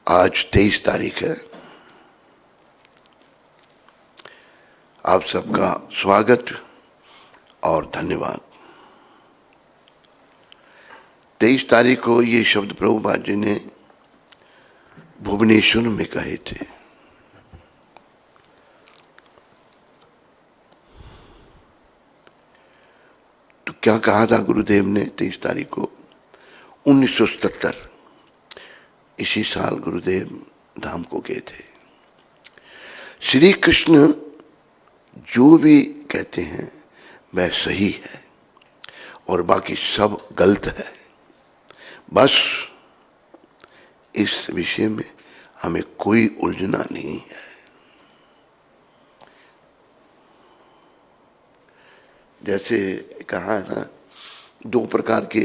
आज 23 तारीख है। आप सबका स्वागत और धन्यवाद। 23 तारीख को ये शब्द प्रभुपाद जी ने भुवनेश्वर में कहे थे। तो क्या कहा था गुरुदेव ने 23 तारीख को? 1977 इसी साल गुरुदेव धाम को गए थे। श्री कृष्ण जो भी कहते हैं वह सही है और बाकी सब गलत है। बस इस विषय में हमें कोई उलझना नहीं है। जैसे कहा है ना, दो प्रकार के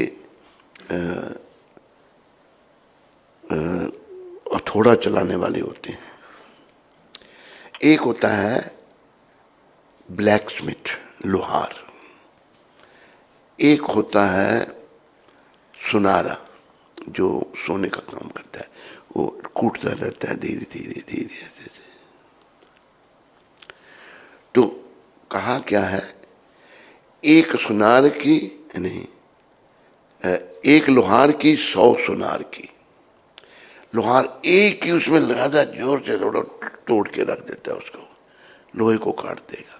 हथौड़ा चलाने वाले होते हैं। एक होता है ब्लैक स्मिथ, लोहार। एक होता है सुनारा, जो सोने का काम करता है। वो कूटता रहता है धीरे धीरे धीरे धीरे। तो कहा क्या है, एक सुनार की नहीं, एक लोहार की 100 सुनार की। लोहार एक ही उसमें लगाता, जोर से थोड़ा तोड़ के रख देता है उसको, लोहे को काट देगा।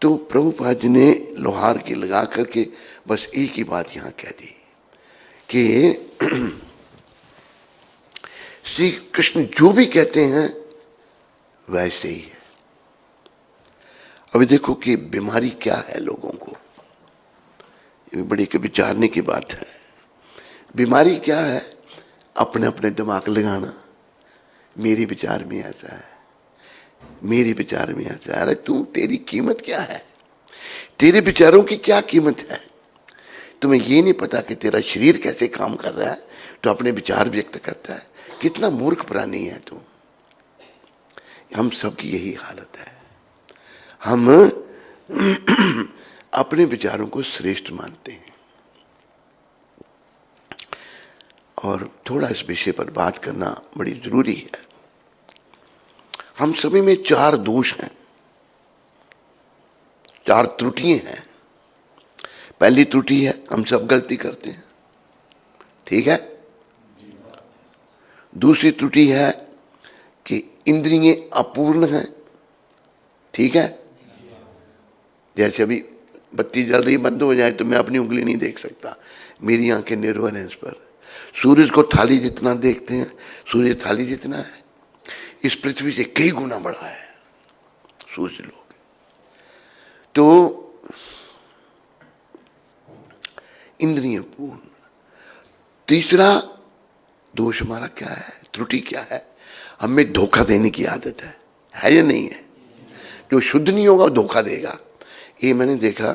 तो प्रभुपाद जी ने लोहार की लगा करके बस एक ही बात यहां कह दी कि श्री कृष्ण जो भी कहते हैं वैसे ही है। अभी देखो कि बीमारी क्या है लोगों को, ये बड़ी के विचारने की बात है। बीमारी क्या है? अपने अपने दिमाग लगाना। मेरे विचार में ऐसा है, मेरे विचार में ऐसा है। अरे तू, तेरी कीमत क्या है? तेरे विचारों की क्या कीमत है? तुम्हें ये नहीं पता कि तेरा शरीर कैसे काम कर रहा है तो अपने विचार व्यक्त करता है। कितना मूर्ख प्राणी है तू। हम सब की यही हालत है। हम अपने विचारों को श्रेष्ठ मानते हैं। और थोड़ा इस विषय पर बात करना बड़ी जरूरी है। हम सभी में 4 दोष हैं, 4 त्रुटियां हैं। पहली त्रुटि है, हम सब गलती करते हैं, ठीक है। दूसरी त्रुटि है कि इंद्रियां अपूर्ण हैं, ठीक है। जैसे अभी बत्ती जल रही, बंद हो जाए तो मैं अपनी उंगली नहीं देख सकता, मेरी आंखें निर्भर हैं इस पर। सूरज को थाली जितना देखते हैं, सूर्य थाली जितना है, इस पृथ्वी से कई गुना बड़ा है सूर्य लोग। तो इंद्रिय पूर्ण। तीसरा दोष हमारा क्या है, त्रुटि क्या है? हमें धोखा देने की आदत है या नहीं है? जो शुद्ध नहीं होगा धोखा देगा। ये मैंने देखा,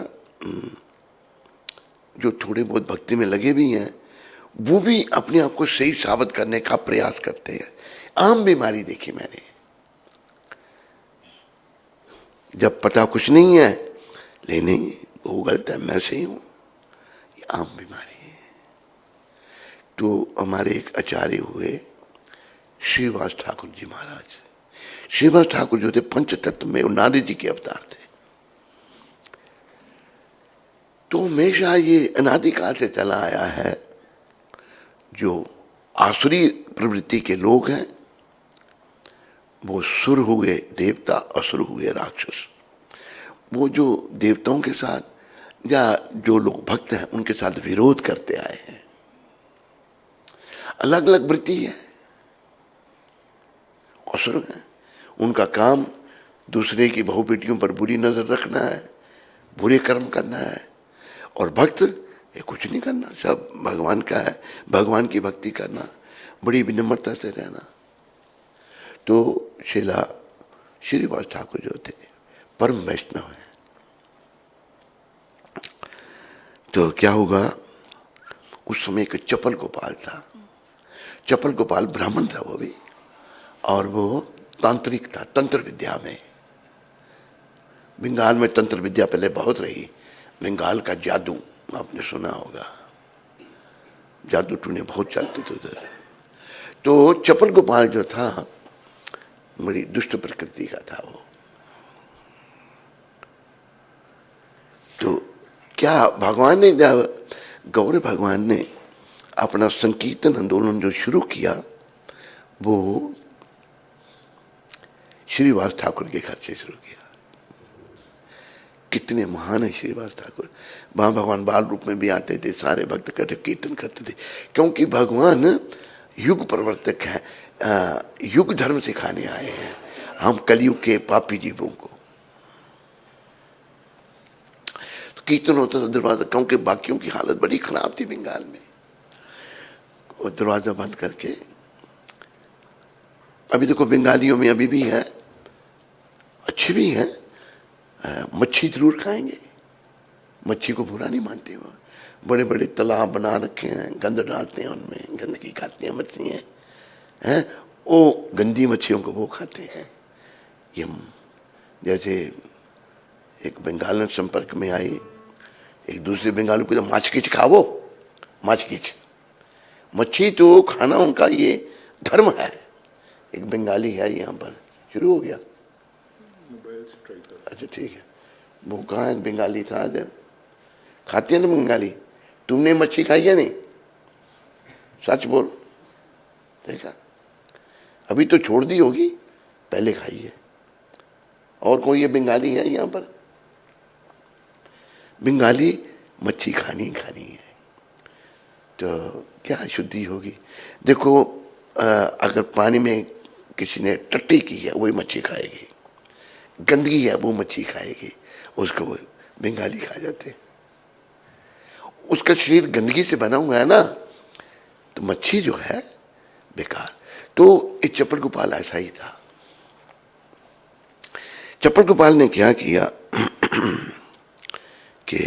जो थोड़े बहुत भक्ति में लगे भी हैं वो भी अपने आप को सही साबित करने का प्रयास करते हैं। आम बीमारी देखी मैंने, जब पता कुछ नहीं है, ले नहीं वो गलत है, मैं सही हूं, ये आम बीमारी है। तो हमारे एक आचार्य हुए श्रीवास ठाकुर जी महाराज। श्रीवास ठाकुर जो थे पंच तत्व में नारद जी के अवतार थे। तो हमेशा ये अनादिकाल से चला आया है, जो आसुरी प्रवृत्ति के लोग हैं वो सुर हुए देवता, असुर हुए राक्षस। वो जो देवताओं के साथ या जो लोग भक्त हैं उनके साथ विरोध करते आए हैं। अलग अलग वृत्ति है, असुर है। उनका काम दूसरे की बहु बेटियों पर बुरी नजर रखना है, बुरे कर्म करना है। और भक्त ये कुछ नहीं करना, सब भगवान का है, भगवान की भक्ति करना, बड़ी विनम्रता से रहना। तो शिला श्रीवास ठाकुर जो थे परम वैष्णव हैं। तो क्या होगा, उस समय एक चपल गोपाल था। चपल गोपाल ब्राह्मण था वो भी, और वो तांत्रिक था, तंत्र विद्या में। बंगाल में तंत्र विद्या पहले बहुत रही। बंगाल का जादू आपने सुना होगा, जादू टूने बहुत चलते थे उधर। तो चपल गोपाल जो था बड़ी दुष्ट प्रकृति का था वो। तो क्या भगवान ने, जब गौर भगवान ने अपना संकीर्तन आंदोलन जो शुरू किया वो श्रीवास ठाकुर के घर से शुरू किया। कितने महान है श्रीवास ठाकुर। वहां भगवान बाल रूप में भी आते थे, सारे भक्त इकट्ठे कीर्तन करते थे, क्योंकि भगवान युग प्रवर्तक है, युग धर्म सिखाने आए हैं हम कलयुग के पापी जीवों को। तो कीर्तन होता था दरवाजा, क्योंकि बाकियों की हालत बड़ी खराब थी बंगाल में। और दरवाजा बंद करके, अभी देखो बंगालियों में अभी भी है, अच्छे भी हैं, मच्छी जरूर खाएंगे, मच्छी को बुरा नहीं मानते। वो बड़े बड़े तालाब बना रखे हैं, गंद डालते हैं उनमें, गंदगी खाते हैं मछलियाँ हैं, वो गंदी मच्छियों को वो खाते हैं। ये जैसे एक बंगाल में संपर्क में आई, एक दूसरे बंगाली को, तो माछकीच खाओ, माछकीच, मच्छी तो खाना उनका ये धर्म है। एक बंगाली है यहाँ पर, शुरू हो गया, अच्छा ठीक है, वो कहाँ है बंगाली था, जब खाते हैं ना बंगाली। तुमने मच्छी खाई है नहीं, सच बोल, देखा, अभी तो छोड़ दी होगी, पहले खाई है। और कोई ये बंगाली है यहाँ पर, बंगाली मच्छी खानी खानी है, तो क्या शुद्धि होगी। देखो अगर पानी में किसी ने टट्टी की है वही मच्छी खाएगी, गंदगी है वो मच्छी खाएगी, उसको वो बंगाली खा जाते हैं। उसका शरीर गंदगी से बना हुआ है ना, तो मच्छी जो है बेकार। तो इस चपल गोपाल ऐसा ही था। चपल गोपाल ने क्या किया कि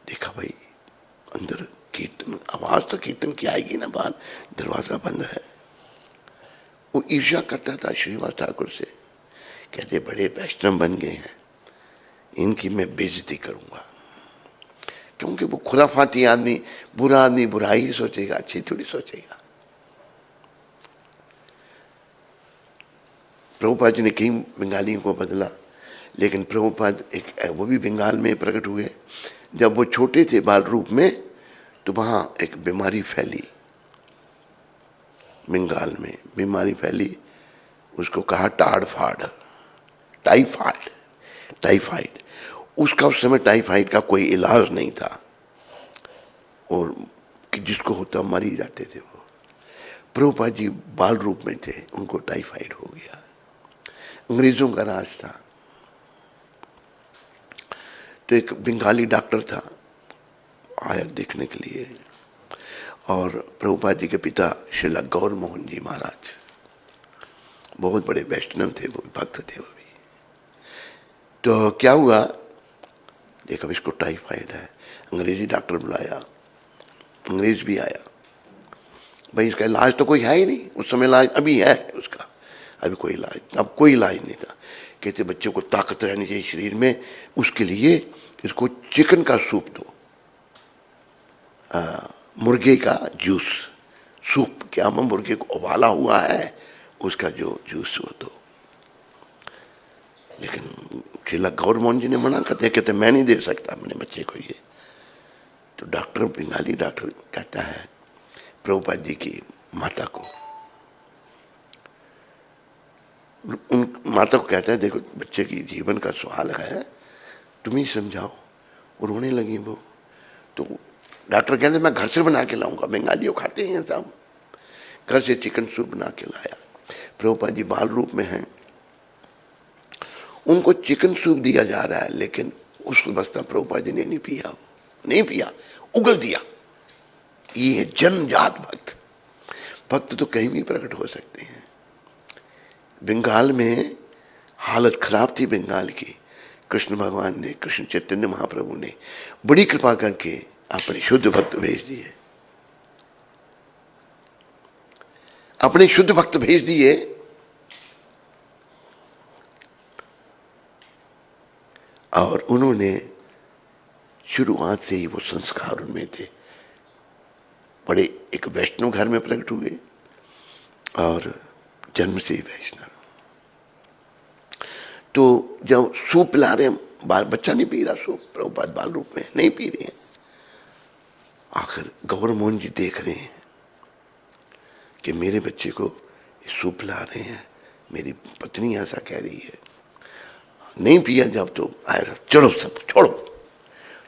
देखा भाई अंदर कीर्तन, आवाज तो कीर्तन की आएगी ना, बाहर दरवाजा बंद है। वो ईर्ष्या करता था श्रीवास ठाकुर से, कहते बड़े वैष्णव बन गए हैं, इनकी मैं बेइज्जती करूंगा, क्योंकि वो खुराफाती आदमी, बुरा आदमी बुरा ही सोचेगा, अच्छी थोड़ी सोचेगा। प्रभुपाद जी ने कई बंगालियों को बदला, लेकिन प्रभुपाद एक वो भी बंगाल में प्रकट हुए। जब वो छोटे थे बाल रूप में, तो वहाँ एक बीमारी फैली, बंगाल में बीमारी फैली, उसको कहा टाड़ फाड़, टाइफाइड, टाइफाइड। उसका उस समय टाइफाइड का कोई इलाज नहीं था, और कि जिसको होता मर ही जाते थे वो। प्रभुपाद जी बाल रूप में थे, उनको टाइफाइड हो गया, अंग्रेजों का राज था। तो एक बंगाली डॉक्टर था, आया देखने के लिए, और प्रभुपाद जी के पिता श्रीला गौर मोहन जी महाराज बहुत बड़े वैष्णव थे, वो भक्त थे वो भी। तो क्या हुआ, देखा इसको टाइफाइड है, अंग्रेजी डॉक्टर बुलाया, अंग्रेज भी आया, भाई इसका इलाज तो कोई है ही नहीं। उस समय इलाज अभी है उसका, अभी कोई इलाज, अब कोई इलाज नहीं था। कहते बच्चे को ताकत रहनी चाहिए शरीर में, उसके लिए इसको चिकन का सूप दो, मुर्गे का जूस, सूप क्या, मुर्गे को उबाला हुआ है उसका जो जूस वो दो। लेकिन श्रीला गौर मोहन जी ने मना करते, कहते मैं नहीं दे सकता अपने बच्चे को ये। तो डॉक्टर, बंगाली डॉक्टर कहता है प्रभुपाद जी की माता को, उन माता को कहता है देखो बच्चे की जीवन का सवाल है, तुम ही समझाओ। और रोने लगी वो। तो डॉक्टर कहते मैं घर से बना के लाऊंगा, बंगालियों खाते हैं सब। घर से चिकन सूप बना के लाया। प्रभुपाद जी बाल रूप में हैं, उनको चिकन सूप दिया जा रहा है, लेकिन उस अवस्था प्रभुपाद जी ने नहीं पिया, नहीं पिया, उगल दिया। ये है जन्मजात भक्त। भक्त तो कहीं भी प्रकट हो सकते हैं। बंगाल में हालत खराब थी बंगाल की। कृष्ण भगवान ने, कृष्ण चैतन्य महाप्रभु ने बड़ी कृपा करके अपने शुद्ध भक्त भेज दिए, अपने शुद्ध भक्त भेज दिए। और उन्होंने शुरुआत से ही वो संस्कार उनमें थे, बड़े एक वैष्णव घर में प्रकट हुए और जन्म से ही वैष्णव। तो जब सूप ला रहे हैं, बाल बच्चा नहीं पी रहा सूप, प्रभुपाद बाल रूप में नहीं पी रहे हैं। आखिर गौर मोहन जी देख रहे हैं कि मेरे बच्चे को सूप ला रहे हैं, मेरी पत्नी ऐसा कह रही है, नहीं पिया जब तो आया, चलो सब छोड़ो।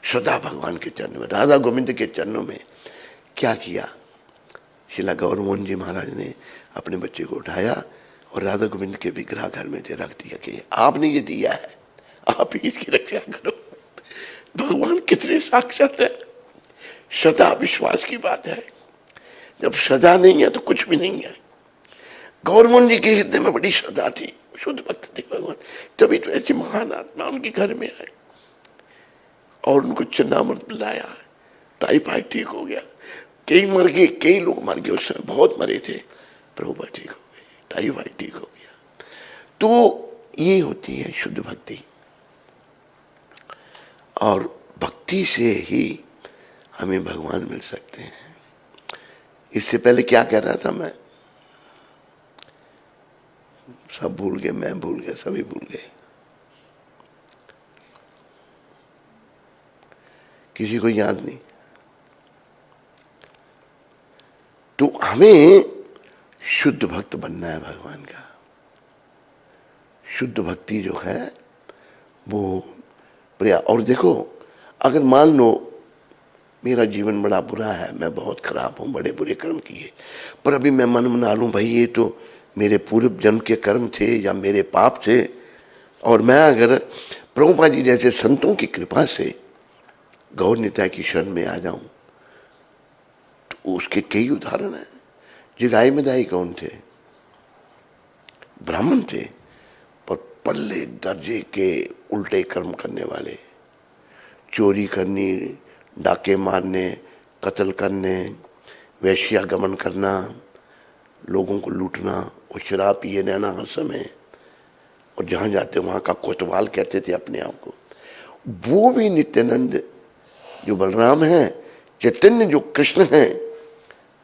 सदा भगवान के चरणों में, राधा गोविंद के चरणों में क्या किया, शिला गौर मोहन जी महाराज ने अपने बच्चे को उठाया और राधा गोविंद के विग्रह घर में रख दिया कि आपने ये दिया है, आप ही इसकी रक्षा करो। भगवान कितने साक्षात है, सदा विश्वास की बात है। जब सदा नहीं है तो कुछ भी नहीं है। गौर मोहन जी के हृदय में बड़ी श्रद्धा थी, शुद्ध भक्त थे भगवान, तभी तो ऐसी महान आत्मा उनके घर में आए और उनको चन्नामृत पिलाया, टाइफाइड ठीक हो गया। कई मर गए, कई लोग मर गए, उस समय बहुत मरे थे, प्रभुपाद ठीक हो गए, टाइफाइड ठीक हो गया। तो ये होती है शुद्ध भक्ति, और भक्ति से ही हमें भगवान मिल सकते हैं। इससे पहले क्या कह रहा था मैं, सब भूल गए, मैं भूल गया, सभी भूल गए, किसी को याद नहीं। तो हमें शुद्ध भक्त बनना है भगवान का। शुद्ध भक्ति जो है वो प्रिया। और देखो, अगर मान लो मेरा जीवन बड़ा बुरा है, मैं बहुत खराब हूं, बड़े बुरे कर्म किए, पर अभी मैं मन बना लूं भाई ये तो मेरे पूर्व जन्म के कर्म थे या मेरे पाप थे, और मैं अगर प्रभुपाद जी जैसे संतों की कृपा से गौर निताय की शरण में आ जाऊं, तो उसके कई उदाहरण हैं। जगाई मदाई कौन थे? ब्राह्मण थे, पर पल्ले दर्जे के उल्टे कर्म करने वाले, चोरी करनी, डाके मारने, कत्ल करने, वैश्यागमन करना, लोगों को लूटना और शराब पिए रहना हर समय, और जहाँ जाते वहाँ का कोतवाल कहते थे अपने आप को। वो भी नित्यानंद जो बलराम हैं, चैतन्य जो कृष्ण हैं,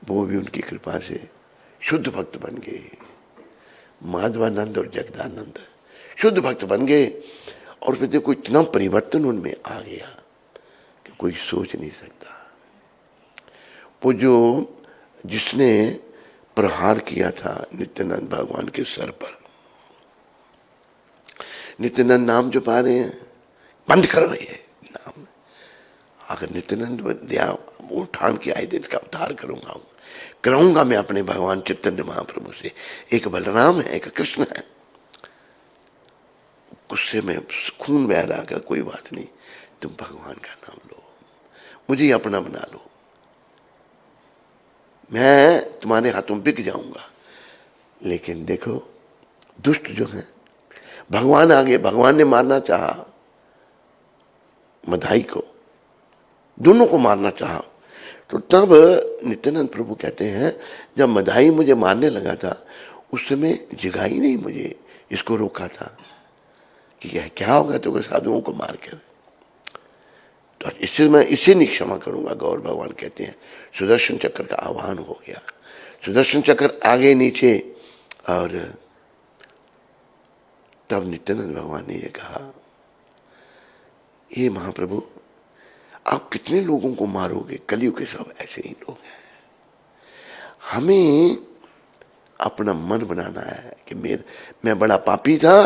वो भी उनकी कृपा से शुद्ध भक्त बन गए। माधवानंद और जगदानंद शुद्ध भक्त बन गए, और फिर देखो इतना परिवर्तन उनमें आ गया कि कोई सोच नहीं सकता। वो जो जिसने प्रहार किया था नित्यानंद भगवान के सर पर, नित्यानंद नाम जो पा रहे हैं, बंद करो ये नाम। अगर नित्यानंद दिया, वो ठान के आए दिन का उद्धार कराऊंगा मैं अपने भगवान चैतन्य महाप्रभु से। एक बलराम है, एक कृष्ण है, गुस्से में खून बह रहा का कोई बात नहीं, तुम भगवान का नाम लो, मुझे अपना बना लो, मैं तुम्हारे हाथों बिक जाऊंगा। लेकिन देखो दुष्ट जो है, भगवान आगे, भगवान ने मारना चाहा मधाई को, दोनों को मारना चाहा, तो तब नित्यानंद प्रभु कहते हैं जब मधाई मुझे मारने लगा था, उस समय जगाई नहीं मुझे इसको रोका था कि क्या होगा तो साधुओं को मार कर, तो इससे मैं इसे नहीं क्षमा करूंगा। गौर भगवान कहते हैं सुदर्शन चक्र का आह्वान हो गया, सुदर्शन चक्र आगे नीचे, और तब नित्यानंद भगवान ने ये कहा, ये महाप्रभु आप कितने लोगों को मारोगे, कलयुग के सब ऐसे ही लोग हैं। हमें अपना मन बनाना है कि मैं बड़ा पापी था,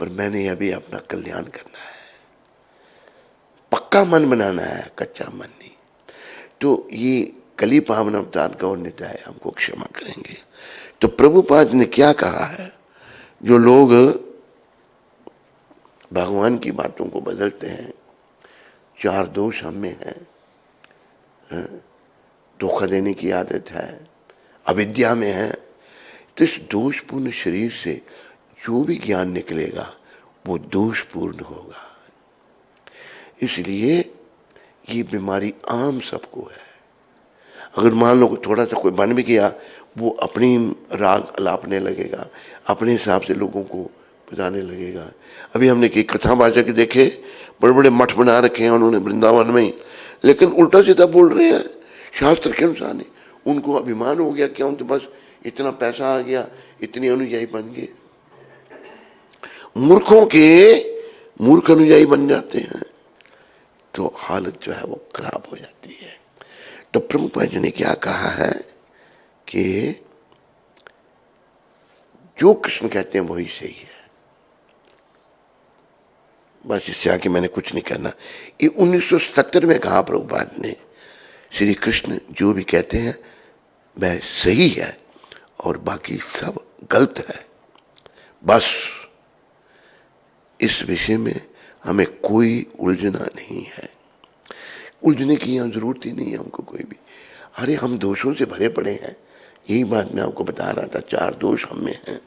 पर मैंने अभी अपना कल्याण करना है। पक्का मन बनाना है, कच्चा मन नहीं। तो ये कली पावन अवतार गौर निताय हमको क्षमा करेंगे। तो प्रभुपाद ने क्या कहा है, जो लोग भगवान की बातों को बदलते हैं, चार दोष हम में हैं, धोखा देने की आदत है, अविद्या में है, तो इस दोषपूर्ण शरीर से जो भी ज्ञान निकलेगा वो दोषपूर्ण होगा। इसलिए ये बीमारी आम सबको है। अगर मान लो थोड़ा सा कोई बन भी गया, वो अपनी राग अलापने लगेगा, अपने हिसाब से लोगों को बताने लगेगा। अभी हमने कई कथा वाचक देखे, बड़े बड़े मठ बना रखे हैं उन्होंने वृंदावन में ही, लेकिन उल्टा सीधा बोल रहे हैं, शास्त्र के अनुसार नहीं। उनको अभिमान हो गया, क्यों? तो बस इतना पैसा आ गया, इतने अनुयायी बन गए। मूर्खों के मूर्ख अनुयायी बन जाते हैं तो हालत जो है वो खराब हो जाती है। तो प्रभुपाद जी ने क्या कहा है कि जो कृष्ण कहते हैं वही सही है, बस इससे आगे मैंने कुछ नहीं करना। ये 1977 में कहा प्रभुपाद ने, श्री कृष्ण जो भी कहते हैं वह सही है और बाकी सब गलत है। बस इस विषय में हमें कोई उलझना नहीं है, उलझने की यहाँ जरूरत ही नहीं है हमको कोई भी। अरे हम दोषों से भरे पड़े हैं, यही बात मैं आपको बता रहा था, 4 दोष हम में हैं।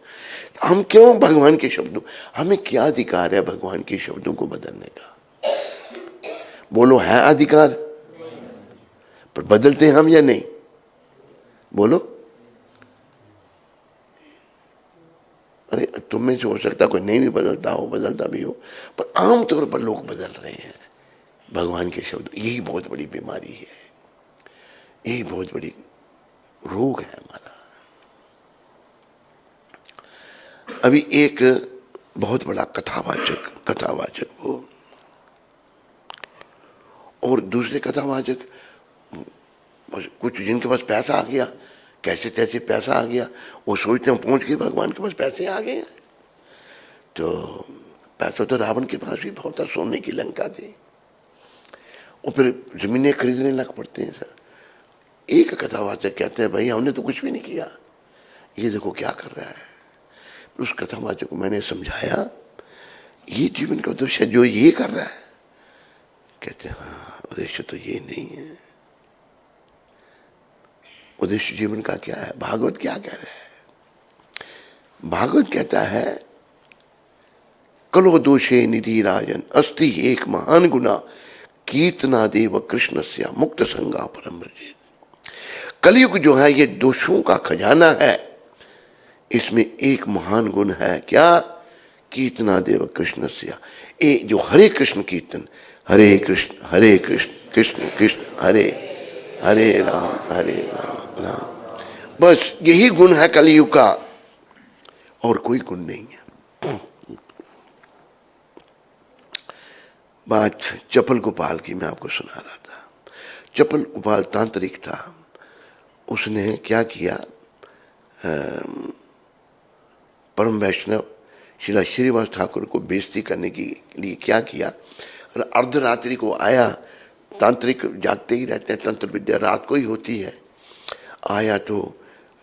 हम क्यों भगवान के शब्दों, हमें क्या अधिकार है भगवान के शब्दों को बदलने का? बोलो, है अधिकार? पर बदलते हैं हम या नहीं? बोलो। अरे तुम में से हो सकता कोई नहीं भी बदलता हो, बदलता भी हो, पर आमतौर पर लोग बदल रहे हैं भगवान के शब्द। यही बहुत बड़ी बीमारी है, यही बहुत बड़ी रोग है हमारा। अभी एक बहुत बड़ा कथावाचक वो और दूसरे कथावाचक, कुछ जिनके पास पैसा आ गया, कैसे तैसे पैसा आ गया, वो सोचते हैं पहुंच गए भगवान के पास, पैसे आ गए। तो पैसा तो रावण के पास भी बहुत था, सोने की लंका थी, और फिर जमीनें खरीदने लग पड़ते हैं सर। एक कथावाचक कहते हैं भाई हमने तो कुछ भी नहीं किया, ये देखो क्या कर रहा है। उस कथावाचक को मैंने समझाया ये जीवन का उद्देश्य जो ये कर रहा है। कहते हैं हाँ, उद्देश्य तो ये नहीं है। उद्देश्य जीवन का क्या है? भागवत क्या कह रहा है? भागवत कहता है कलो दोषे निधि राजन अस्ति एक महान गुना कीर्तनादेव कृष्णस्य मुक्त संगा परम व्रजेत। कलयुग जो है ये दोषों का खजाना है, इसमें एक महान गुण है, क्या? कीर्तनादेव कृष्णस्य, ये जो हरे कृष्ण कीर्तन, हरे कृष्ण कृष्ण कृष्ण हरे हरे राम राम, बस यही गुण है कलयुग का, और कोई गुण नहीं है। बात चपल गोपाल की मैं आपको सुना रहा था। चपल गोपाल तांत्रिक था, उसने क्या किया, परम वैष्णव श्रीला श्रीवास ठाकुर को बेइज्जती करने के लिए क्या किया, और अर्धरात्रि को आया, तांत्रिक जागते ही रहते हैं, तंत्र विद्या रात को ही होती है, आया तो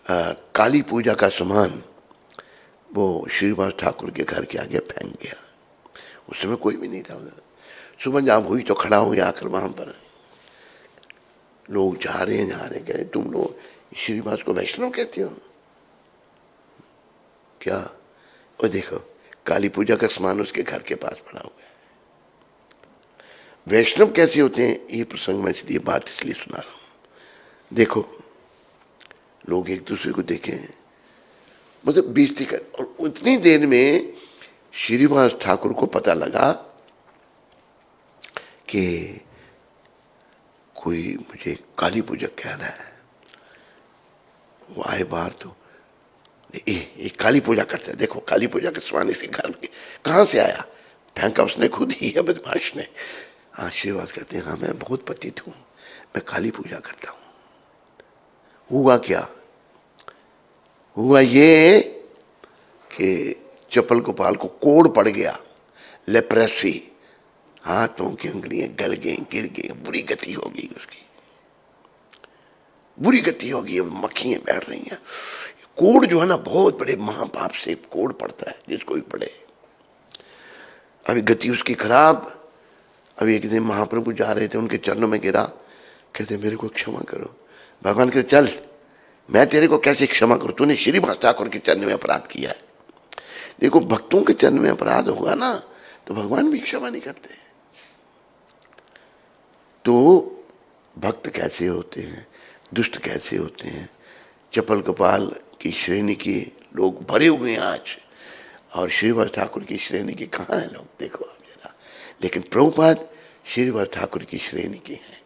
काली पूजा का सामान वो श्रीवास ठाकुर के घर के आगे फेंक गया। उस समय कोई भी नहीं था उधर। सुबह जब हुई तो खड़ा हो गया आकर वहां पर, लोग जा रहे हैं कहते तुम लोग श्रीवास को वैष्णव कहते हो क्या? और देखो काली पूजा का सामान उसके घर के पास पड़ा हुआ है। वैष्णव कैसे होते हैं, ये प्रसंग मैं इसलिए सुना रहा हूं। देखो लोग एक दूसरे को देखें, मतलब बेइज्जती कर, और उतनी देर में श्रीवास ठाकुर को पता लगा कि कोई मुझे काली पूजक कह रहा है। वो आए बाहर तो ये काली पूजा करता है, देखो काली पूजा का सामान इसके घर में कहाँ से आया, फेंका उसने खुद ही है बदमाश ने। हाँ श्रीवास कहते हैं हाँ मैं बहुत पतित हूँ, मैं काली पूजा करता हूँ। हुआ क्या? हुआ ये कि चपल गोपाल को कोड़ पड़ गया, लेप्रेसी, हाथों की उंगलियां गल गई, गिर गई, बुरी गति हो गई उसकी, बुरी गति हो गई, मक्खियां बैठ रही हैं। कोड़ जो है ना बहुत बड़े महापाप से कोड़ पड़ता है जिसको भी पड़े। अभी गति उसकी खराब। अभी एक दिन महाप्रभु जा रहे थे, उनके चरणों में गिरा, कहते मेरे को क्षमा करो। भगवान कहते चल मैं तेरे को कैसे क्षमा करूं, तूने श्रीवास ठाकुर के चरण में अपराध किया है। देखो भक्तों के चरण में अपराध होगा ना तो भगवान भी क्षमा नहीं करते। तो भक्त कैसे होते हैं, दुष्ट कैसे होते हैं। चपल गोपाल की श्रेणी के लोग भरे हुए हैं आज, और श्रीवास ठाकुर की श्रेणी के कहाँ हैं लोग, देखो आप जरा। लेकिन प्रभुपाद श्रीवास ठाकुर की श्रेणी के हैं,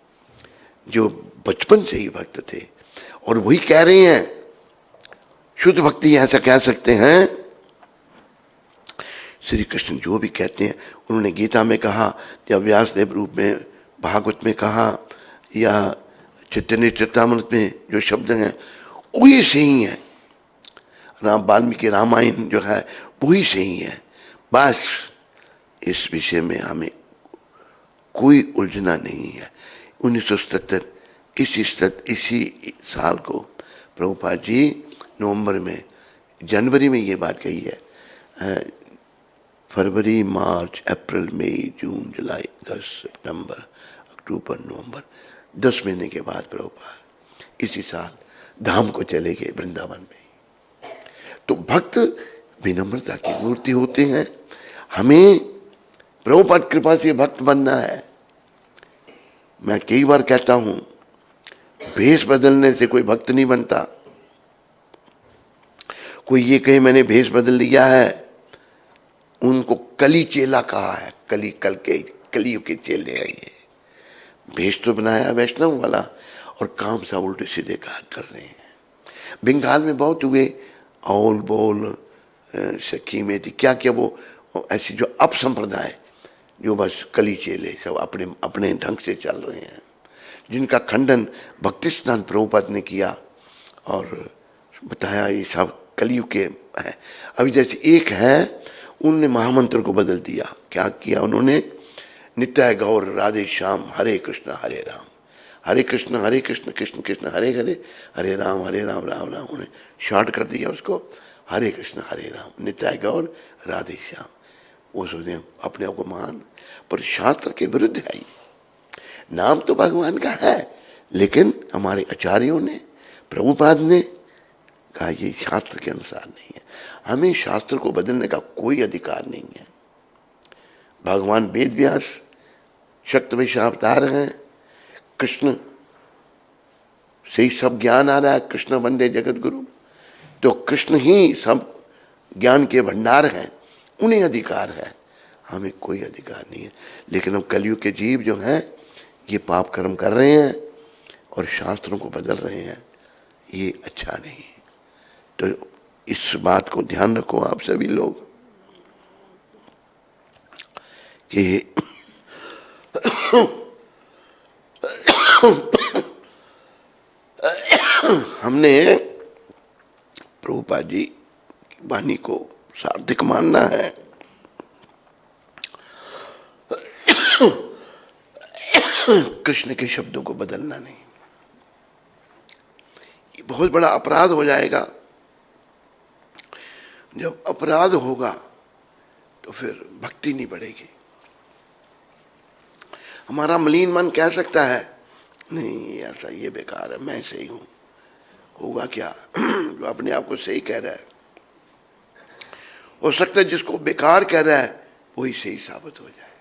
जो बचपन से ही भक्त थे और वही कह रहे हैं, शुद्ध भक्ति ऐसा कह सकते हैं। श्री कृष्ण जो भी कहते हैं, उन्होंने गीता में कहा या व्यासदेव रूप में भागवत में कहा या चैतन्य चरितामृत में जो शब्द हैं वही सही है। राम वाल्मीकि रामायण जो है वही सही है। बस इस विषय में हमें कोई उलझना नहीं है। 1977 इसी साल को प्रभुपाद जी नवंबर में, जनवरी में ये बात कही है। फरवरी, मार्च, अप्रैल, मई, जून, जुलाई, अगस्त, सितंबर, अक्टूबर, नवंबर, 10 महीने के बाद प्रभुपाद इसी साल धाम को चले गए, वृंदावन में। तो भक्त विनम्रता की मूर्ति होते हैं। हमें प्रभुपाद कृपा से भक्त बनना है। मैं कई बार कहता हूं, भेष बदलने से कोई भक्त नहीं बनता। कोई ये कहे मैंने भेष बदल लिया है, उनको कली चेला कहा है। कलियुग के चेले हैं ये। भेष तो बनाया वैष्णव वाला और काम सा उल्टे सीधे कर रहे हैं। बंगाल में बहुत हुए, औल बोल, सखी में थी क्या क्या, वो ऐसी जो अपसंप्रदाय, जो बस कली चेले सब अपने अपने ढंग से चल रहे हैं, जिनका खंडन भक्ति सिद्धांत प्रभुपाद ने किया और बताया ये सब कलियुग के है। अभी जैसे एक है, उन्होंने महामंत्र को बदल दिया। क्या किया उन्होंने? नित्य गौर राधे श्याम हरे कृष्ण हरे राम, हरे कृष्ण कृष्ण कृष्ण हरे हरे, हरे राम राम राम। उन्हें शॉर्ट कर दिया उसको, हरे कृष्ण हरे राम, नित्य गौर राधे श्याम। वो सोचते अपने आप को महान, पर शास्त्र के विरुद्ध है ये। नाम तो भगवान का है, लेकिन हमारे आचार्यों ने, प्रभुपाद ने कहा ये शास्त्र के अनुसार नहीं है। हमें शास्त्र को बदलने का कोई अधिकार नहीं है। भगवान वेद व्यास शक्त में अवतार हैं, कृष्ण से ही सब ज्ञान आ रहा है। कृष्ण वंदे जगत गुरु, तो कृष्ण ही सब ज्ञान के भंडार हैं, उन्हें अधिकार है, हमें कोई अधिकार नहीं है। लेकिन हम कलयुग के जीव जो हैं ये पाप कर्म कर रहे हैं और शास्त्रों को बदल रहे हैं, ये अच्छा नहीं। तो इस बात को ध्यान रखो आप सभी लोग कि हमने प्रभुपाद जी की वाणी को सार्थक मानना है। कृष्ण के शब्दों को बदलना नहीं। ये बहुत बड़ा अपराध हो जाएगा। जब अपराध होगा तो फिर भक्ति नहीं बढ़ेगी। हमारा मलिन मन कह सकता है नहीं ऐसा, ये बेकार है, मैं सही हूं। होगा क्या? जो अपने आप को सही कह रहा है, हो सकता है जिसको बेकार कह रहा है वही सही साबित हो जाए।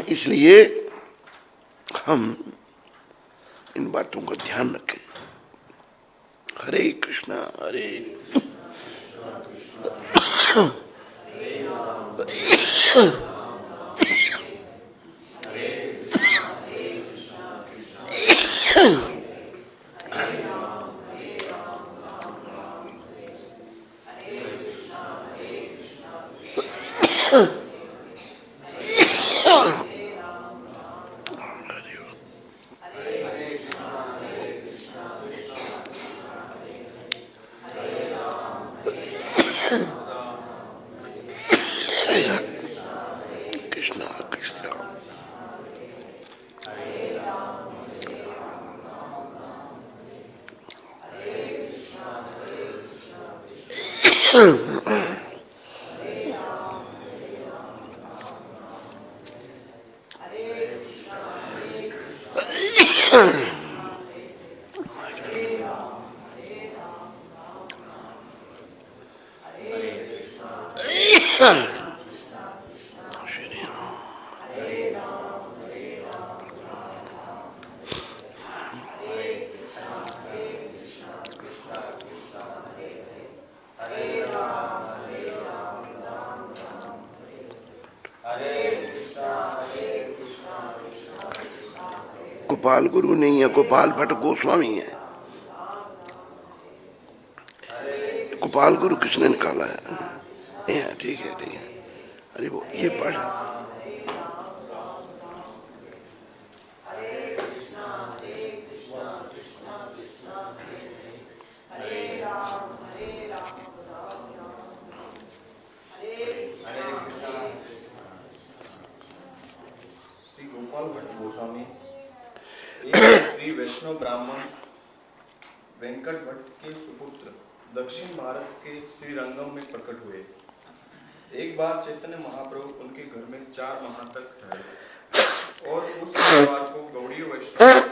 इसलिए हम इन बातों का ध्यान रखें। हरे कृष्णा हरे कृष्णा कृष्णा गोपाल गुरु नहीं है, गोपाल भट्ट गोस्वामी है। गोपाल गुरु किसने निकाला है? ठीक है ठीक है। अरे वो ये पढ़। श्री गोपाल भट्ट गोस्वामी एक श्री वैष्णव ब्राह्मण वेंकट भट्ट के सुपुत्र दक्षिण भारत के श्रीरंगम में प्रकट हुए। एक बार चैतन्य महाप्रभु उनके घर में 4 माह तक ठहरे और उस परिवार को गौड़ीय वैष्णव में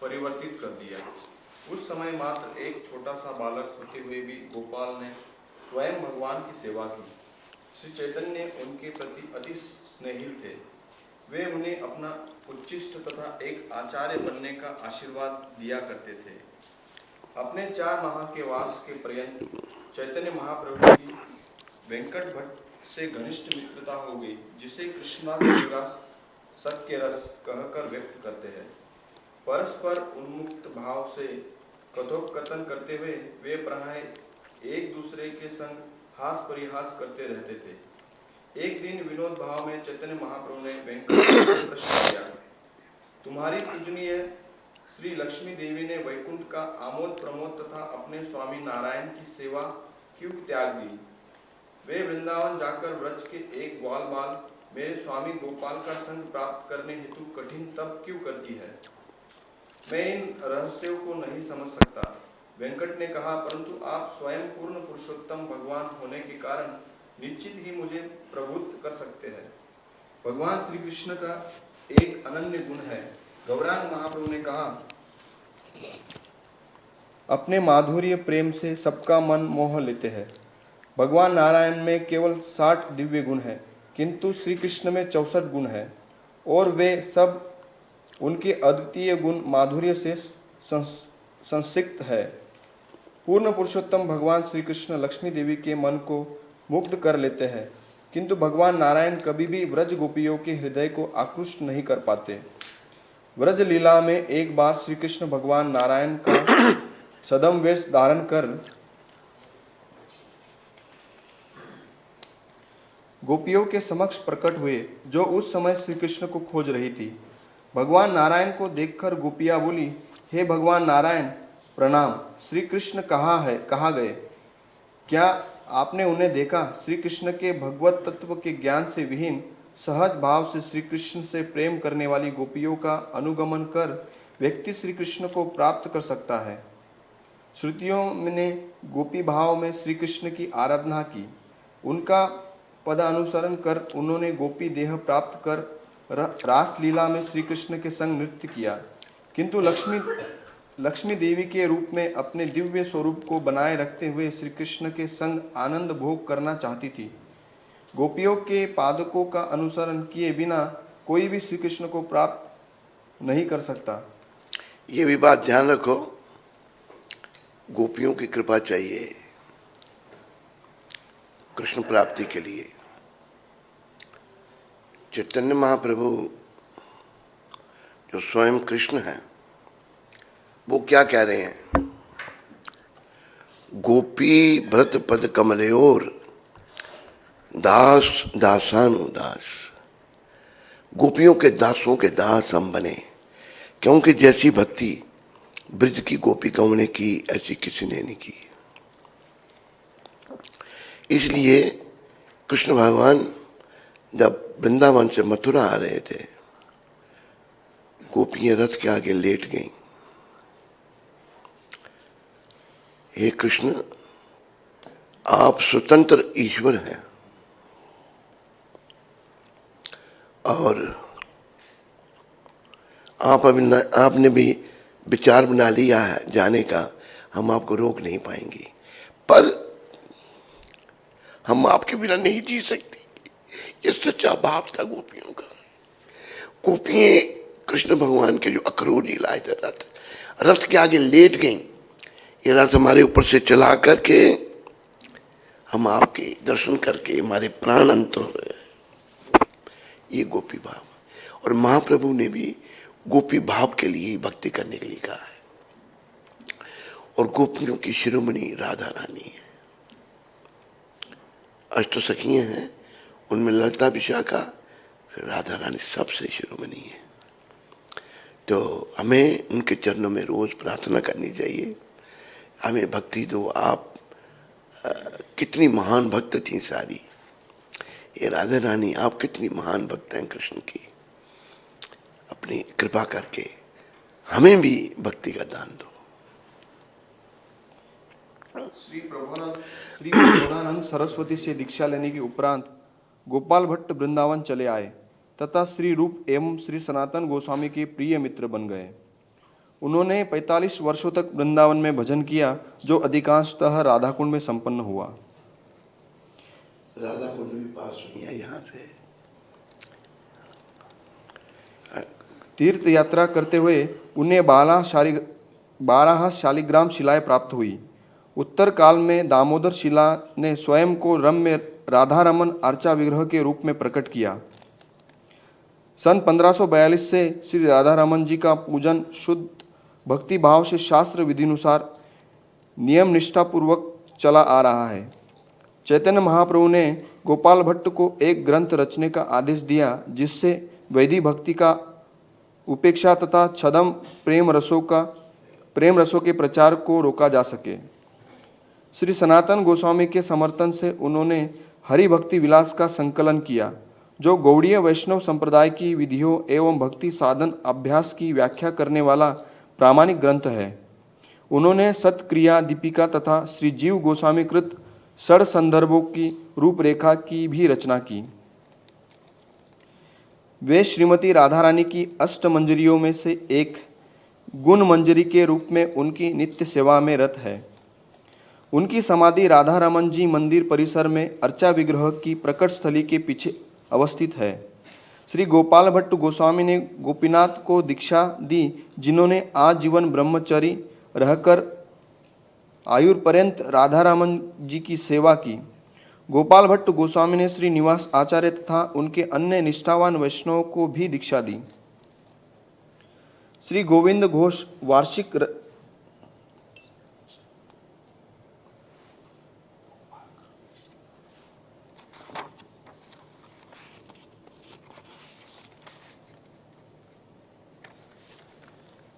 परिवर्तित कर दिया। उस समय मात्र एक छोटा सा बालक होते हुए भी गोपाल ने स्वयं भगवान की सेवा की। श्री चैतन्य उनके प्रति अति स्नेहिल थे। वे उन्हें अपना उच्चिष्ट तथा एक आचार्य बनने का आशीर्वाद दिया करते थे। अपने 4 माह के वास के पर्यंत चैतन्य महाप्रभु की वेंकट भट्ट से घनिष्ठ मित्रता हो गई, जिसे कृष्णास सत्य रस कहकर व्यक्त करते हैं। परस्पर उन्मुक्त भाव से कथोपकथन करते हुए वे प्राय एक दूसरे के संग हास परिहास करते रहते थे। एक दिन विनोद भाव में चैतन्य महाप्रभु ने वेंकट से प्रश्न किया, तुम्हारी पूजनीय श्री लक्ष्मी देवी ने वैकुंठ का आमोद प्रमोद तथा अपने स्वामी नारायण की सेवा क्यों त्याग दी? वे वृंदावन जाकर व्रज के एक ग्वाल बाल मेरे स्वामी गोपाल का संग प्राप्त करने हेतु कठिन तप क्यों करती है? मैं इन रहस्यों को नहीं समझ सकता। वेंकट ने कहा, परंतु आप स्वयं पूर्ण पुरुषोत्तम भगवान होने के कारण निश्चित ही मुझे प्रभुत्व कर सकते हैं। भगवान श्री कृष्ण का एक अनन्य गुण है। गौरांग महाप्रभु ने कहा, अपने माधुर्य प्रेम से सबका मन मोह लेते हैं। भगवान नारायण में केवल 60 दिव्य गुण हैं, किंतु श्री कृष्ण में 64 गुण हैं और वे सब उनके अद्वितीय गुण माधुर्य से संसिक्त है। पूर्ण पुरुषोत्तम भगवान श्री कृष्ण लक्ष्मी देवी के मन को मुग्ध कर लेते हैं, किंतु भगवान नारायण कभी भी व्रज गोपियों के हृदय को आकृष्ट नहीं कर पाते। व्रज लीला में एक बार श्री कृष्ण भगवान नारायण का छद्म वेश धारण कर गोपियों के समक्ष प्रकट हुए, जो उस समय श्री कृष्ण को खोज रही थी। भगवान नारायण को देखकर गोपियां बोली, हे भगवान नारायण प्रणाम, श्री कृष्ण कहाँ गए? क्या आपने उन्हें देखा? श्री कृष्ण के भगवत तत्व के ज्ञान से विहीन सहज भाव से श्री कृष्ण से प्रेम करने वाली गोपियों का अनुगमन कर व्यक्ति श्री कृष्ण को प्राप्त कर सकता है। श्रुतियों ने गोपी भाव में श्री कृष्ण की आराधना की। उनका पद अनुसरण कर उन्होंने गोपी देह प्राप्त कर रास लीला में श्री कृष्ण के संग नृत्य किया, किंतु लक्ष्मी देवी के रूप में अपने दिव्य स्वरूप को बनाए रखते हुए श्री कृष्ण के संग आनंद भोग करना चाहती थी। गोपियों के पादकों का अनुसरण किए बिना कोई भी श्री कृष्ण को प्राप्त नहीं कर सकता। ये भी बात ध्यान रखो, गोपियों की कृपा चाहिए कृष्ण प्राप्ति के लिए। चैतन्य महाप्रभु जो स्वयं कृष्ण हैं, वो क्या कह रहे हैं? गोपी भरत पद कमलयोर दास दासानुदास। गोपियों के दासों के दास हम बने, क्योंकि जैसी भक्ति ब्रज की गोपिकाओं ने की ऐसी किसी ने नहीं की। इसलिए कृष्ण भगवान जब वृंदावन से मथुरा आ रहे थे, गोपियां रथ के आगे लेट गईं। हे कृष्ण, आप स्वतंत्र ईश्वर हैं और आपने भी विचार बना लिया है जाने का, हम आपको रोक नहीं पाएंगे, पर हम आपके बिना नहीं जी सकते। ये सच्चा भाव था गोपियों का। गोपियां कृष्ण भगवान के जो अखरोट लाए थे, रथ के आगे लेट गईं। ये रथ हमारे ऊपर से चला करके हम आपके दर्शन करके हमारे प्राण अंत हो गए। ये गोपी भाव। और महाप्रभु ने भी गोपी भाव के लिए ही भक्ति करने के लिए कहा है। और गोपियों की शिरोमणि राधा रानी है। अष्टसखियां हैं, उनमें ललिता विशाखा, फिर राधा रानी सबसे शिरोमणि है। तो हमें उनके चरणों में रोज प्रार्थना करनी चाहिए, हमें भक्ति दो आप। कितनी महान भक्त थी सारी ये राधा रानी, आप कितनी महान भक्त हैं कृष्ण की। अपनी कृपा करके हमें भी भक्ति का दान दो। श्री प्रबोधानंद सरस्वती से दीक्षा लेने के उपरांत गोपाल भट्ट वृंदावन चले आए तथा श्री रूप एवं श्री सनातन गोस्वामी के प्रिय मित्र बन गए। उन्होंने 45 वर्षों तक वृंदावन में भजन किया, जो अधिकांशतः राधा कुंड में संपन्न हुआ। राधा कुंड भी पास हुई है यहाँ से। तीर्थ यात्रा करते हुए उन्हें 12 शालिग्राम शिलाएं प्राप्त हुई। उत्तर काल में दामोदर शिला ने स्वयं को रम्य राधारमन अर्चा विग्रह के रूप में प्रकट किया। सन 1542 से श्री राधारमन जी का पूजन शुद्ध भक्ति भाव से शास्त्र विधिनुसार नियम निष्ठापूर्वक चला आ रहा है। चैतन्य महाप्रभु ने गोपाल भट्ट को एक ग्रंथ रचने का आदेश दिया, जिससे वैदिक भक्ति का उपेक्षा तथा छदम प्रेम रसों के प्रचार को रोका जा सके। श्री सनातन गोस्वामी के समर्थन से उन्होंने हरि भक्ति विलास का संकलन किया, जो गौड़ीय वैष्णव संप्रदाय की विधियों एवं भक्ति साधन अभ्यास की व्याख्या करने वाला प्रामाणिक ग्रंथ है। उन्होंने सतक्रिया दीपिका तथा श्री जीव गोस्वामी कृत षड संदर्भों की रूपरेखा की भी रचना की। वे श्रीमती राधा रानी की अष्टमंजरियों में से एक गुण मंजरी के रूप में उनकी नित्य सेवा में रत है। उनकी समाधि राधा रमन जी मंदिर परिसर में अर्चा विग्रह की प्रकट स्थली के पीछे अवस्थित है। श्री गोपाल भट्ट गोस्वामी ने गोपीनाथ को दीक्षा दी, जिन्होंने आजीवन ब्रह्मचरी रहकर आयुर्पर्यंत राधा रमन जी की सेवा की। गोपाल भट्ट गोस्वामी ने श्री निवास आचार्य तथा उनके अन्य निष्ठावान वैष्णवों को भी दीक्षा दी। श्री गोविंद घोष वार्षिक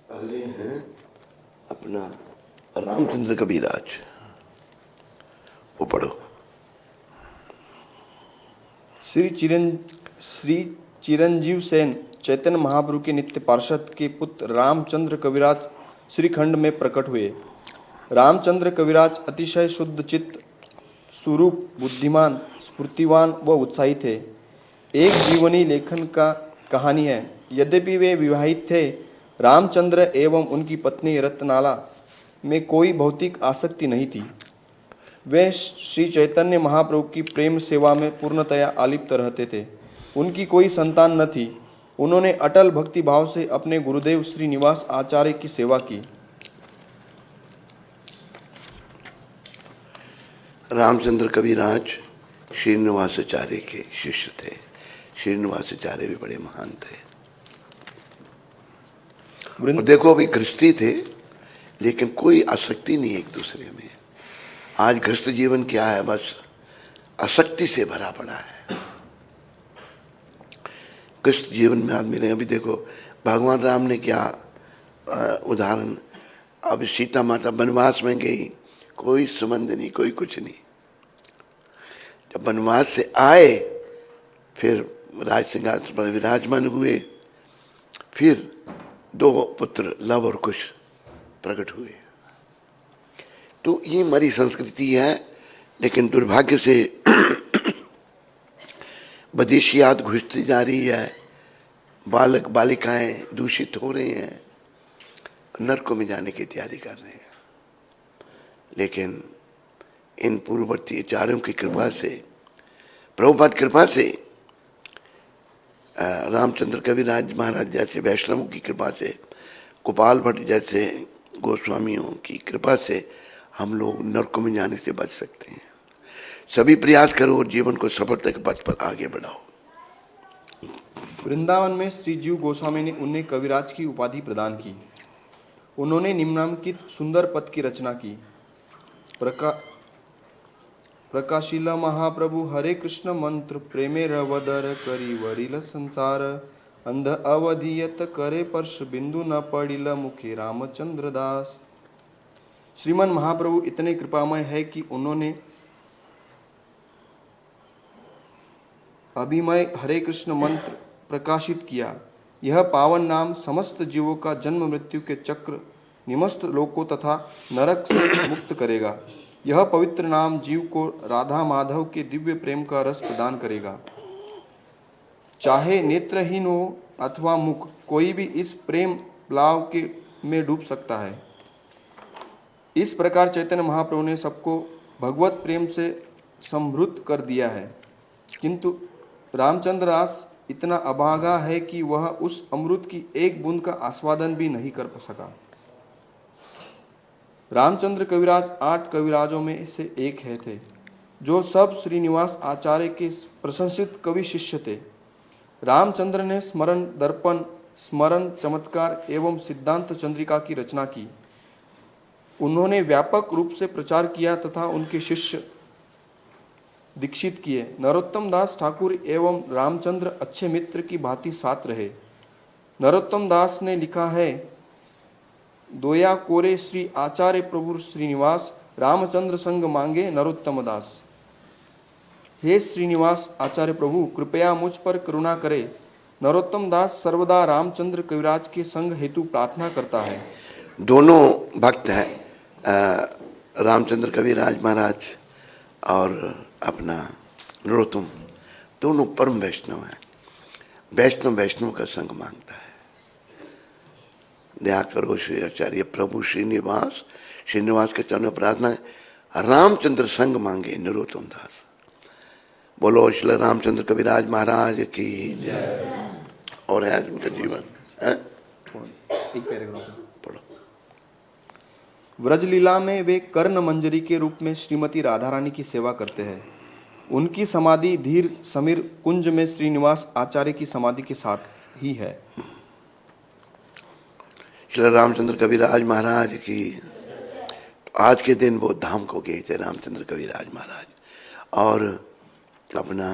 अगले हैं अपना रामचंद्र कविराज, वो पढ़ो। श्री चिरंजीव सेन चैतन्य महाप्रभु के नित्य पार्षद के पुत्र रामचंद्र कविराज श्रीखंड में प्रकट हुए। रामचंद्र कविराज अतिशय शुद्ध चित्त, सुरूप, बुद्धिमान, स्फूर्तिवान व उत्साही थे। एक जीवनी लेखन का कहानी है। यद्यपि वे विवाहित थे, रामचंद्र एवं उनकी पत्नी रत्नाला में कोई भौतिक आसक्ति नहीं थी। वे श्री चैतन्य महाप्रभु की प्रेम सेवा में पूर्णतया आलिप्त रहते थे। उनकी कोई संतान न थी। उन्होंने अटल भक्ति भाव से अपने गुरुदेव श्री निवास आचार्य की सेवा की। रामचंद्र कविराज श्रीनिवासाचार्य के शिष्य थे। श्रीनिवासाचार्य भी बड़े महान थे। और देखो अभी गृहस्थी थे, लेकिन कोई आसक्ति नहीं एक दूसरे में। आज गृहस्थ जीवन क्या है, बस आसक्ति से भरा पड़ा है। गृहस्थ जीवन में आदमी ने, अभी देखो भगवान राम ने क्या उदाहरण, अब सीता माता वनवास में गई, कोई संबंध नहीं, कोई कुछ नहीं। जब वनवास से आए, फिर राज सिंहासन पर विराजमान हुए, फिर 2 पुत्र लव और कुश प्रकट हुए। तो ये हमारी संस्कृति है, लेकिन दुर्भाग्य से बदेशियात घुसती जा रही है। बालक बालिकाएं दूषित हो रहे हैं, नरकों में जाने की तैयारी कर रहे हैं। लेकिन इन पूर्ववर्ती आचार्यों की कृपा से, प्रभुपाद कृपा से, रामचंद्र कविराज महाराज जैसे वैष्णवों की कृपा से, गोपाल भट्ट जैसे गोस्वामियों की कृपा से हम लोग नरकों में जाने से बच सकते हैं। सभी प्रयास करो और जीवन को सफलता के पथ पर आगे बढ़ाओ। वृंदावन में श्री जीव गोस्वामी ने उन्हें कविराज की उपाधि प्रदान की। उन्होंने निम्नांकित सुंदर पद की रचना की। प्रकाशिला महाप्रभु हरे कृष्ण मंत्र प्रेमे रवदर करी वरिल संसार अंध अवधियत करे पर्श बिंदु न पड़िल मुखे रामचंद्र दास। श्रीमन महाप्रभु इतने कृपामय है कि उन्होंने अभिमय हरे कृष्ण मंत्र प्रकाशित किया। यह पावन नाम समस्त जीवों का जन्म मृत्यु के चक्र निमस्त लोकों तथा नरक से मुक्त करेगा। यह पवित्र नाम जीव को राधा माधव के दिव्य प्रेम का रस प्रदान करेगा। चाहे नेत्रहीन हो अथवा मुख, कोई भी इस प्रेम प्लाव के में डूब सकता है। इस प्रकार चैतन्य महाप्रभु ने सबको भगवत प्रेम से संभृत कर दिया है, किंतु रामचंद्र दास इतना अभागा है कि वह उस अमृत की एक बूंद का आस्वादन भी नहीं कर सका। रामचंद्र कविराज 8 कविराजों में से एक है थे, जो सब श्रीनिवास आचार्य के प्रशंसित कवि शिष्य थे। रामचंद्र ने स्मरण दर्पण, स्मरण चमत्कार एवं सिद्धांत चंद्रिका की रचना की। उन्होंने व्यापक रूप से प्रचार किया तथा उनके शिष्य दीक्षित किए। नरोत्तम दास ठाकुर एवं रामचंद्र अच्छे मित्र की भांति साथ रहे। नरोत्तम दास ने लिखा है, दोया कोरे श्री आचार्य प्रभु श्रीनिवास रामचंद्र संग मांगे नरोत्तम दास। हे श्रीनिवास आचार्य प्रभु, कृपया मुझ पर करुणा करे। नरोत्तम दास सर्वदा रामचंद्र कविराज के संग हेतु प्रार्थना करता है। दोनों भक्त हैं, रामचंद्र कविराज महाराज और अपना नरोत्तम, दोनों परम वैष्णव हैं। वैष्णव का संग मांगता है। दया करो श्री आचार्य प्रभु श्रीनिवास के चरणों में प्रार्थना है, रामचंद्र संग मांगे नरोत्तम दास। बोलो श्री रामचंद्र कविराज महाराज की जय। और है उनका जीवन है? एक पैराग्राफ पढ़ो। व्रजलीला में वे कर्ण मंजरी के रूप में श्रीमती राधा रानी की सेवा करते हैं। उनकी समाधि धीर समीर कुंज में श्रीनिवास आचार्य की समाधि के साथ ही है। श्री रामचंद्र कविराज महाराज की। आज के दिन वो धाम को गए थे रामचंद्र कविराज महाराज, और अपना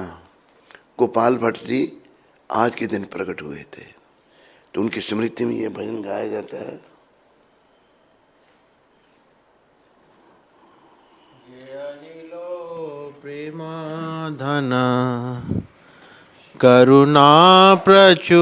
गोपाल भट्ट जी आज के दिन प्रकट हुए थे, तो उनकी स्मृति में ये भजन गाया जाता है। प्रेमाधन करुणा प्रचुर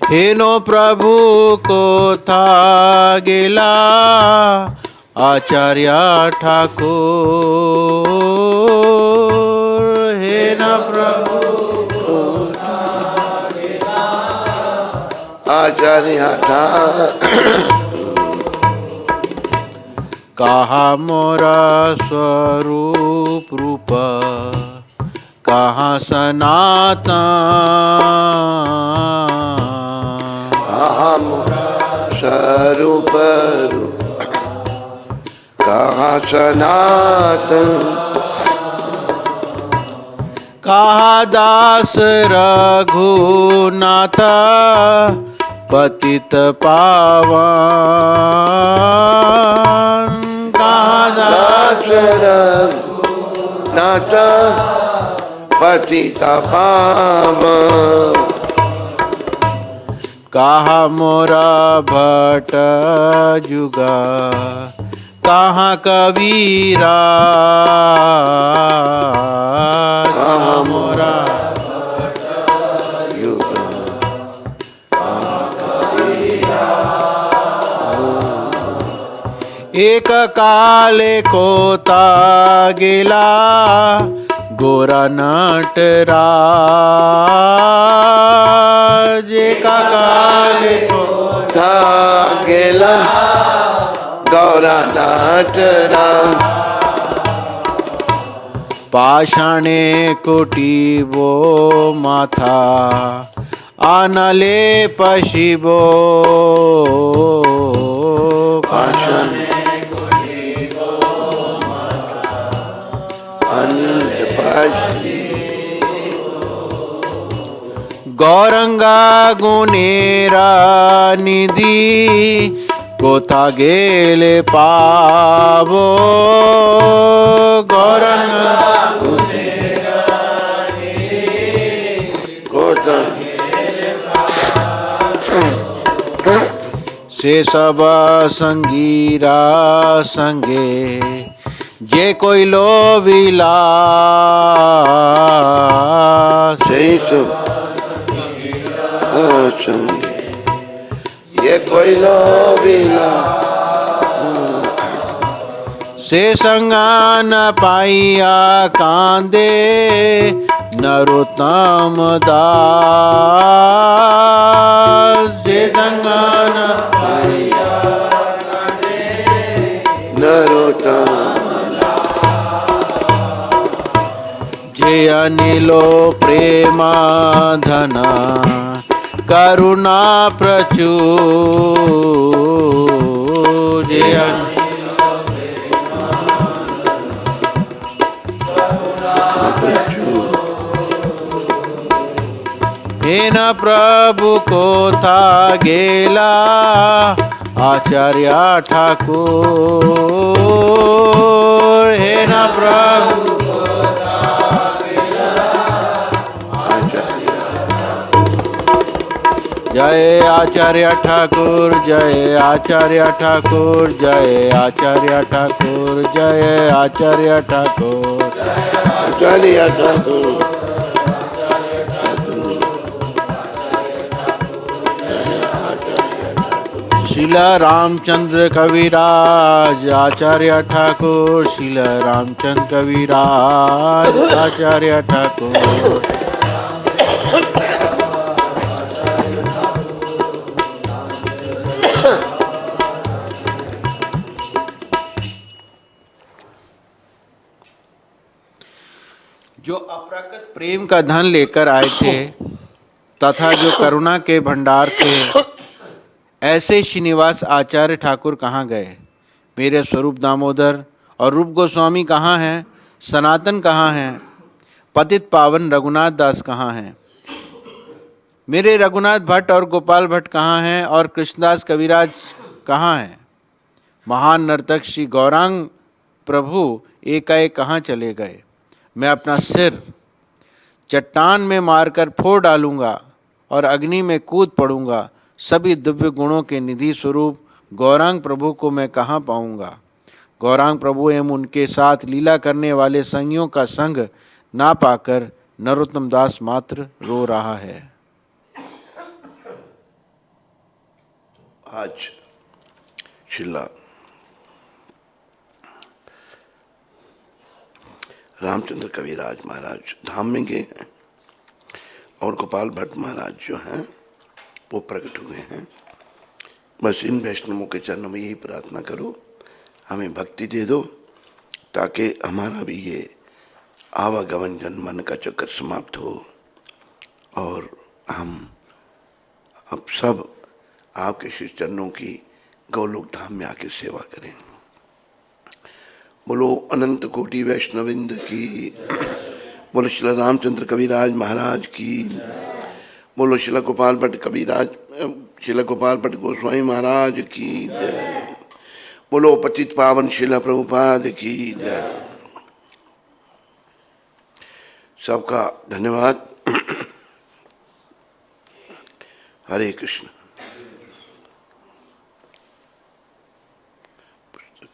हेनो प्रभु को था गिला आचार्य ठाकुर। हेना प्रभु को था गिला आचार्य ठाकुर। कहा मोरा स्वरूप रूप कहाँ सनातन। कहाँ स्वरूप कहाँ सनातन। कहा दास रघुनाथ पतित पावन। कहा दास रघुनाथ पतित पावन। कहा मोरा भट्ट जुगा कहाँ कबीरा। कहाँ मोरा युगा एक काले कोता गिला गोरा नटराज। एक काले कोता गिला गौरा नटराज। पाषाणे कोटी वो माथा आनले पशिबो पाषाण अनिल पाशी गौरंगा गुनेरा निधि कोथा गेले पावो गौरंगा कोटा से सब संगीरा संगे जे कोई लोविला सही तो संग ये कोई लोविला से संगा न पाइया कांदे नरोत्तम दास से संगा न पाइया नरोटा जे अनिलो प्रेमा धना करुणा प्रचुर जे हे न प्रभु को था गेला आचार्य ठाकुर हे न प्रभु जय आचार्य ठाकुर जय आचार्य ठाकुर जय आचार्य ठाकुर जय आचार्य ठाकुर आचार्य ठाकुर शिला रामचंद्र कविराज आचार्य ठाकुर शिला रामचंद्र कविराज आचार्य ठाकुर जो अप्रकट प्रेम का धन लेकर आए थे तथा जो करुणा के भंडार थे, ऐसे श्रीनिवास आचार्य ठाकुर कहाँ गए? मेरे स्वरूप दामोदर और रूप गोस्वामी कहाँ हैं? सनातन कहाँ हैं? पतित पावन रघुनाथ दास कहाँ हैं? मेरे रघुनाथ भट्ट और गोपाल भट्ट कहाँ हैं? और कृष्णदास कविराज कहाँ हैं? महान नर्तक श्री गौरांग प्रभु एकाएक कहाँ चले गए? मैं अपना सिर चट्टान में मारकर फोड़ डालूंगा और अग्नि में कूद पड़ूंगा। सभी दिव्य गुणों के निधि स्वरूप गौरांग प्रभु को मैं कहाँ पाऊंगा? गौरांग प्रभु एवं उनके साथ लीला करने वाले संगियों का संग ना पाकर नरोत्तम दास मात्र रो रहा है। आज शिला रामचंद्र कविराज महाराज धाम में गए हैं और गोपाल भट्ट महाराज जो हैं वो प्रकट हुए हैं। बस इन वैष्णवों के चरणों में यही प्रार्थना करो, हमें भक्ति दे दो ताकि हमारा भी ये आवागमन जनमन का चक्कर समाप्त हो और हम अब सब आपके श्री चरणों की गौलोक धाम में आके सेवा करें। बोलो अनंत कोटि वैष्णविंद की, बोलो श्री रामचंद्र कविराज महाराज की, बोलो श्री गोपाल भट्ट कविराज श्री गोपाल भट्ट गोस्वामी महाराज की जय, बोलो पतित पावन श्रील प्रभुपाद की जय। सबका धन्यवाद। हरे कृष्ण। पुस्तक